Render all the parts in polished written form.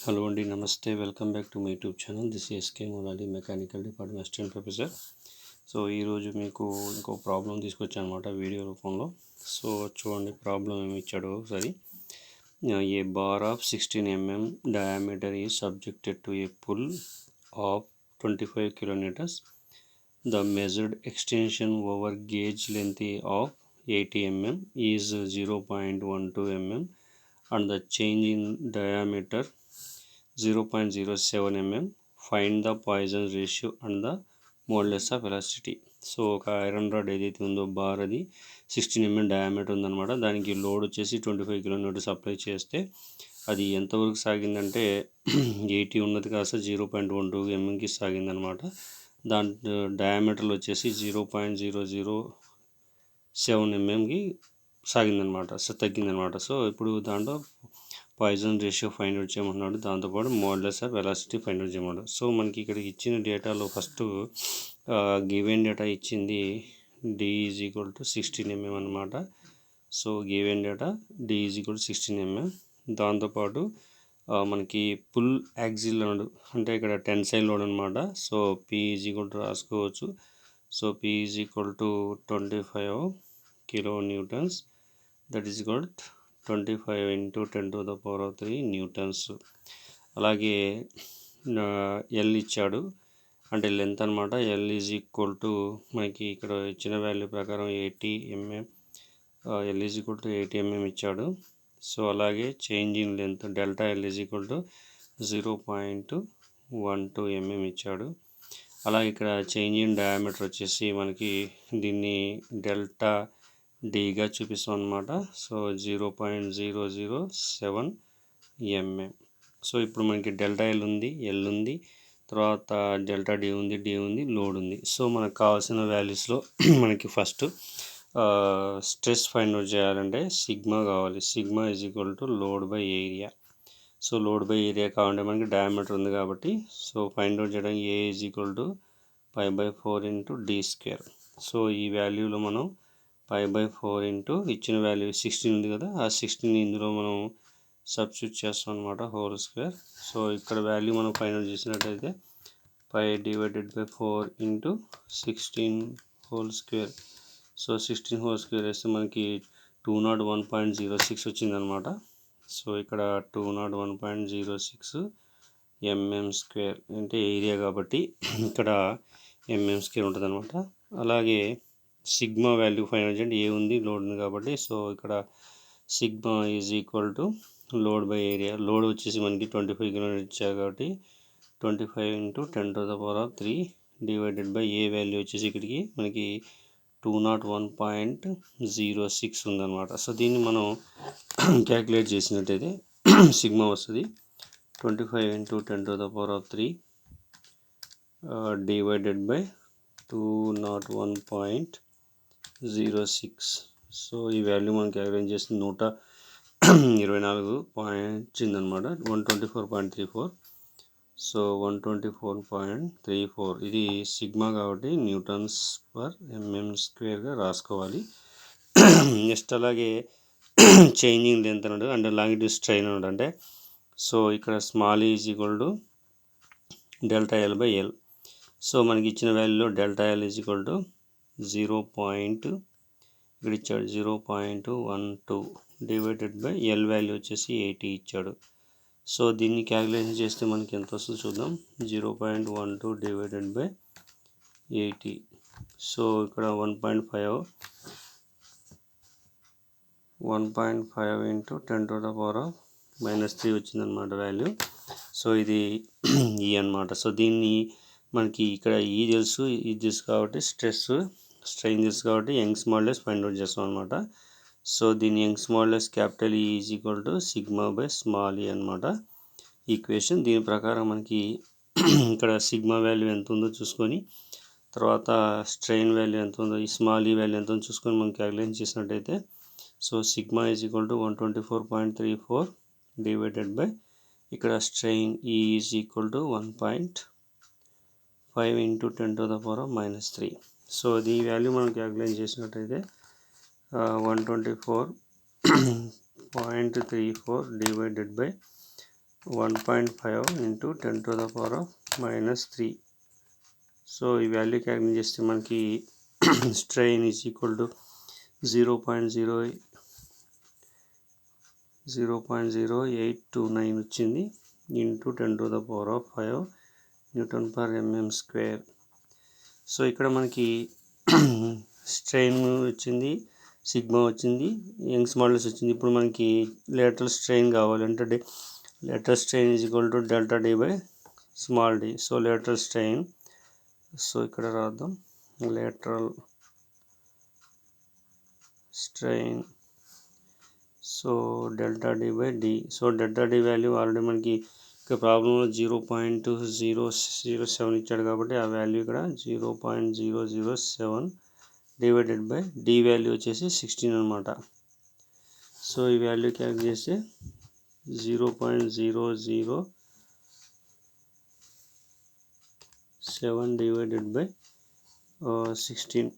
Hello అండి, నమస్తే. Welcome back to my YouTube channel. This SK Murali, mechanical department assistant professor. So ఈరోజు మీకు ఇంకో ప్రాబ్లం తీసుకొచ్చాను అనమాట వీడియో రూపంలో. సో చూడండి ప్రాబ్లం ఏమి ఇచ్చాడో ఒకసారి. ఏ bar of 16 mm diameter is subjected to a pull of 25 kilonewtons. The measured extension over gauge length of 80 mm is 0.12 mm and the change in diameter 0.07 mm. Find the Poisson ratio and the modulus of elasticity. So ఒక iron rod ఏదైతే ఉందో bar అది 16 mm diameter ఉందన్నమాట. దానికి load వచ్చేసి 25 kilometres apply చేస్తే అది ఎంతవరకు సాగిందంటే 80 ఉన్నది కాస్త 0.12 mmకి సాగిందనమాట. దాని డయామీటర్లో వచ్చేసి 0.007 mmకి సాగిందనమాట. సో తగ్గిందనమాట. సో ఇప్పుడు దాంట్లో పాయిజన్ రేషియో ఫైండ్ అవుట్ చేయమన్నాడు. దాంతోపాటు modulus of velocity find out చేయమన్నాడు. సో మనకి ఇక్కడ ఇచ్చిన డేటాలో ఫస్ట్ గివెన్ డేటా ఇచ్చింది d is equal to 16 mm అనమాట. So given data d is equal to 16 mm. దాంతోపాటు మనకి పుల్ యాక్సిల్ లోడ్ అంటే ఇక్కడ టెన్సైల్ లోడ్ అనమాట. So p is equal to రాసుకోవచ్చు. So p is equal to 25 kilo newtons, that is equal 25 into 10 to the power of 3 Newton's. అలాగే L ఇచ్చాడు, అంటే length అనమాట. ఎల్ ఈజ్ ఈక్వల్ టు మనకి ఇక్కడ ఇచ్చిన వాల్యూ ప్రకారం 80 mm, L is equal to 80 mm ఇచ్చాడు. సో అలాగే change in length delta L is equal to 0.12 mm ఇచ్చాడు. అలాగే ఇక్కడ చేంజ్ ఇన్ డయామీటర్ వచ్చేసి మనకి దీన్ని డెల్టా డీగా చూపిస్తాం అనమాట. So 0.007 mm. సో ఇప్పుడు మనకి డెల్టా ఎల్ ఉంది, ఎల్ ఉంది, తర్వాత డెల్టా డి ఉంది, డి ఉంది, లోడ్ ఉంది. సో మనకు కావాల్సిన వాల్యూస్లో మనకి ఫస్ట్ స్ట్రెస్ ఫైండ్ అవుట్ చేయాలంటే సిగ్మా కావాలి. Sigma is equal to load by area. So load by area కావాలంటే మనకి డయామీటర్ ఉంది కాబట్టి సో ఫైండ్ అవుట్ చేయడానికి A is equal to π/4 into D square. So ఈ వాల్యూలో మనం π/4 ఇంటూ ఇచ్చిన వాల్యూ 16 ఉంది కదా, ఆ 16 ఇందులో మనం సబ్స్టిట్యూట్ చేస్తాం అనమాట, హోల్ స్క్వేర్. సో ఇక్కడ వాల్యూ మనం ఫైండ్ అవుట్ చేసినట్టయితే π/4 into 16 whole square. So 16 whole square వేస్తే మనకి 201.06 వచ్చిందనమాట. సో ఇక్కడ 201.06 mm స్క్వేర్ అంటే ఏరియా కాబట్టి ఇక్కడ mm స్క్వేర్ ఉంటుంది అనమాట. అలాగే సిగ్మా వాల్యూ ఫైండ్ అవుట్ చేయండి. ఏ ఉంది, లోడ్ ఉంది కాబట్టి. సో ఇక్కడ sigma is equal to load by area. Load వచ్చేసి మనకి 25 కిలోమీటర్ ఇచ్చారు కాబట్టి 25 into 10 to the power of 3 divided by A value వచ్చేసి ఇక్కడికి మనకి 201.06 ఉందన్నమాట. సో దీన్ని మనం క్యాలిక్యులేట్ చేసినట్టయితే సిగ్మా వస్తుంది 25 into 10 to the power of 3 divided by 201.06. So ఈ వాల్యూ మనం క్యాలిక్యులేట్ చేసి 124 పాయింట్ వచ్చిందనమాట. 124.34. సో 124.34 ఇది సిగ్మా కాబట్టి న్యూటన్స్ పర్ mm స్క్వేర్గా రాసుకోవాలి. నెక్స్ట్ అలాగే చేంజింగ్ లెంత్ అన్నాడు, అంటే లాంగిట్యూడ్ స్ట్రైన్ అన్నాడు. అంటే సో ఇక్కడ small is equal to delta L by L. So మనకి ఇచ్చిన వాల్యూలో delta L is equal to 0. ఇక్కడ ఇచ్చాడు 0.12 డివైడెడ్ బై ఎల్ వాల్యూ వచ్చేసి 80 ఇచ్చాడు. సో దీన్ని క్యాలిక్యులేషన్ చేస్తే మనకి ఎంత వస్తుందో చూద్దాం. 0.12 డివైడెడ్ బై 80. సో ఇక్కడ 1.5 into 10 to the power of -3 వచ్చిందనమాట వాల్యూ. సో ఇది ఈ అనమాట. సో దీన్ని మనకి ఇక్కడ ఈ తెలుసు, ఇది తెలుసు కాబట్టి స్ట్రెయిన్ తెలుసు కాబట్టి యంగ్స్ మాడ్యులస్ ఫైండ్ అవుట్ చేస్తాం అనమాట. సో దీని యంగ్స్ మాడ్యులస్ క్యాపిటల్ ఈ is equal to sigma by small ఈ అనమాట ఈక్వేషన్. దీని ప్రకారం మనకి ఇక్కడ సిగ్మా వాల్యూ ఎంత ఉందో చూసుకొని, తర్వాత స్ట్రెయిన్ వాల్యూ ఎంత ఉందో, ఈ స్మాల్ ఈ వాల్యూ ఎంత ఉందో చూసుకొని మనం క్యాలిక్యులేషన్ చేసినట్టయితే so sigma is equal to 124.34 divided by ఇక్కడ స్ట్రెయిన్ ఈ is equal to 1.5 into 10 to the power of -3. So ఈ వాల్యూ మనం క్యాలిక్యులేట్ చేసినట్టయితే 124.34 divided by 1.5 into 10 to the power of -3. So ఈ వాల్యూ క్యాలిక్యులేట్ చేస్తే మనకి స్ట్రెయిన్ ఈజ్ ఈక్వల్ టు 0.0829 వచ్చింది into 10 to the power of 5 Newton per mm square. So ఇక్కడ మనకి strain వచ్చింది, సిగ్మా వచ్చింది, యంగ్స్ మాడ్యులస్ వచ్చింది. ఇప్పుడు మనకి లేటరల్ స్ట్రెయిన్ కావాలంటే lateral strain is equal to delta d by small d. So lateral strain, so ఇక్కడ రాద్దాం lateral strain, so delta d by d. So delta d value already మనకి ఇక్కడ ప్రాబ్లంలో 0.007 ఇచ్చాడు కాబట్టి ఆ వాల్యూ ఇక్కడ 0.007 డివైడెడ్ బై డి వాల్యూ వచ్చేసి 16 అనమాట. సో ఈ వాల్యూ క్యాల్కులేట్ చేస్తే 0.007 డివైడెడ్ బై 16.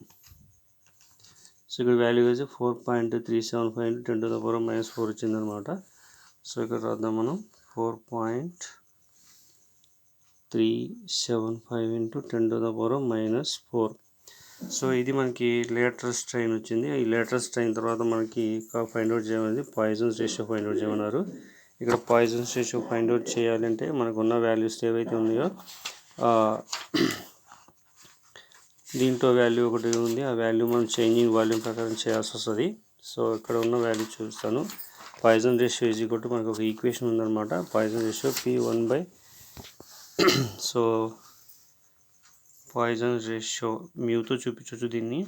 సో ఇక్కడ వాల్యూ వచ్చి 4.375 into 10 to the power -4 వచ్చిందనమాట. సో ఇక్కడ రాద్దాం మనం 4.375 into 10 to the power -4. So ఇది మనకి లేటరల్ స్ట్రెయిన్ వచ్చింది. ఈ లేటరల్ స్ట్రెయిన్ తర్వాత మనకి ఫైండ్ అవుట్ చేయమని పాయిజన్స్ రేషియో ఫైండ్ అవుట్ చేయమన్నారు. ఇక్కడ పాయిజన్స్ రేషియో ఫైండ్ అవుట్ చేయాలంటే మనకున్న వాల్యూస్ ఏవైతే ఉన్నాయో దీంట్లో వాల్యూ ఒకటి ఉంది, ఆ వాల్యూ మనం చేంజింగ్ వాల్యూమ్ ప్రకారం చేయాల్సి వస్తుంది. సో ఇక్కడ ఉన్న వాల్యూ చూస్తాను. Poisson ratio is equal to మనకు ఒక ఈక్వేషన్ ఉందన్నమాట. Poisson ratio P1 by so Poisson ratio మ్యూతో చూపించవచ్చు దీన్ని.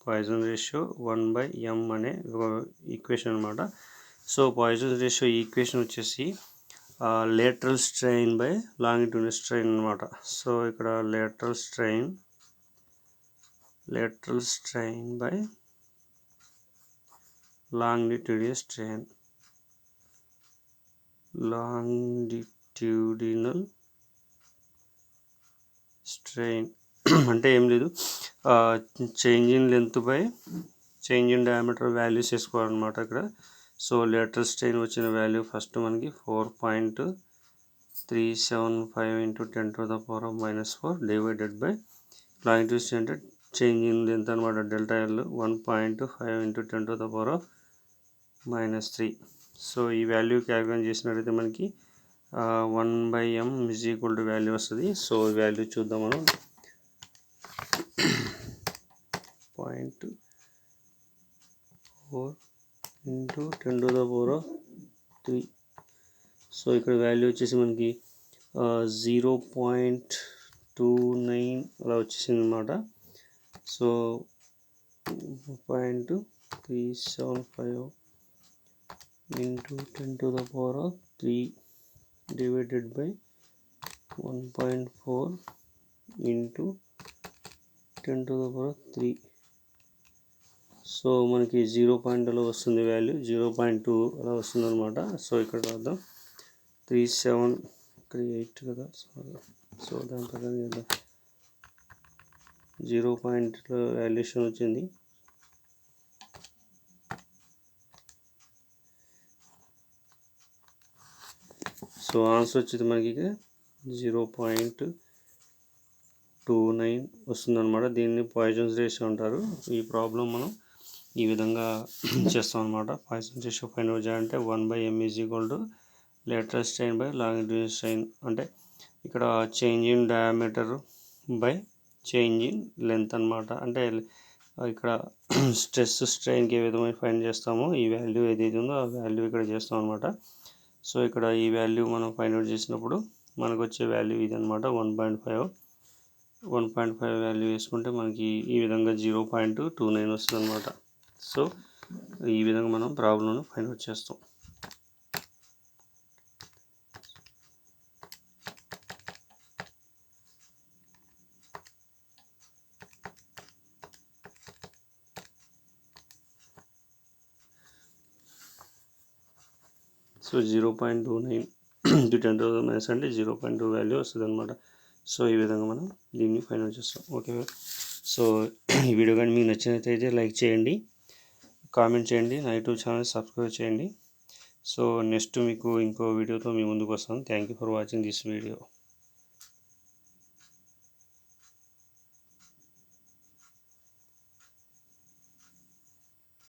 పాయిజన్ రేషియో 1/m అనే ఒక ఈక్వేషన్ అనమాట. సో పాయిజన్ రేషియో ఈక్వేషన్ వచ్చేసి lateral strain by longitudinal strain అనమాట. సో ఇక్కడ lateral strain by longitudinal strain అంటే ఏం లేదు, change in length by change in diameter values వేసుకోవాలన్నమాట ఇక్కడ. సో లేటరల్ స్ట్రెయిన్ వచ్చిన వాల్యూ ఫస్ట్ మనకి 4.375 into 10 to the power of -4 divided by longitude strain అంటే చేంజ్ ఇన్ లెంత్ అనమాట, delta L 1.5 into 10 to the power of -3. So ఈ value calculate చేసినట్లయితే మనకి 1/m is equal to value వస్తుంది. So ఈ value చూద్దాం మనం. 0.4 into 10 to the power of 3. So ఇక్కడ వాల్యూ వచ్చేసి మనకి 0.29 అలా వచ్చేసింది అనమాట. So 0.375 into 10 to the power of 3 divided by 1.4 into 10 to the power of 3. So మనకి 0. అలా వస్తుంది వాల్యూ, 0.2 అలా వస్తుంది అనమాట. సో ఇక్కడ రాద్దాం 37 ఇక్కడ 8 కదా. సో దాని ప్రకారం చేద్దాం. 0 పాయింట్లో వాల్యుయేషన్ వచ్చింది. సో ఆన్సర్ వచ్చేది మనకి 0.29 వస్తుందన్నమాట. దీన్ని పాయిజన్స్ రేషియో అంటారు. ఈ ప్రాబ్లం మనం ఈ విధంగా చేస్తాం అనమాట. పాయిజన్స్ రేషియో ఫైండ్ అవుట్ చేయాలంటే 1/m is equal to lateral strain by longitudinal strain, అంటే ఇక్కడ change in diameter by change in length అనమాట. అంటే ఇక్కడ స్ట్రెయిన్కి ఏ విధంగా ఫైండ్ చేస్తామో ఈ వాల్యూ ఏదైతే ఉందో ఆ వాల్యూ ఇక్కడ చేస్తాం అనమాట. సో ఇక్కడ ఈ వాల్యూ మనం ఫైండ్ అవుట్ చేసినప్పుడు మనకు వచ్చే వాల్యూ ఇది అనమాట 1.5 వాల్యూ వేసుకుంటే మనకి ఈ విధంగా 0.29 వస్తుంది అనమాట. సో ఈ విధంగా మనం ప్రాబ్లంను ఫైండ్ అవుట్ చేస్తాం. So 0.29 into 10 to the minus అంటే 0.2 వాల్యూ వస్తుంది అనమాట. సో ఈ విధంగా మనం దీన్ని ఫైండ్ అవుట్ చేస్తాం. ఓకే, సో ఈ వీడియో కానీ మీకు నచ్చినట్లయితే లైక్ చేయండి, కామెంట్ చేయండి, నా యూట్యూబ్ ఛానల్ సబ్స్క్రైబ్ చేయండి. సో నెక్స్ట్ మీకు ఇంకో వీడియోతో మీ ముందుకు వస్తాను. Thank you for watching this video.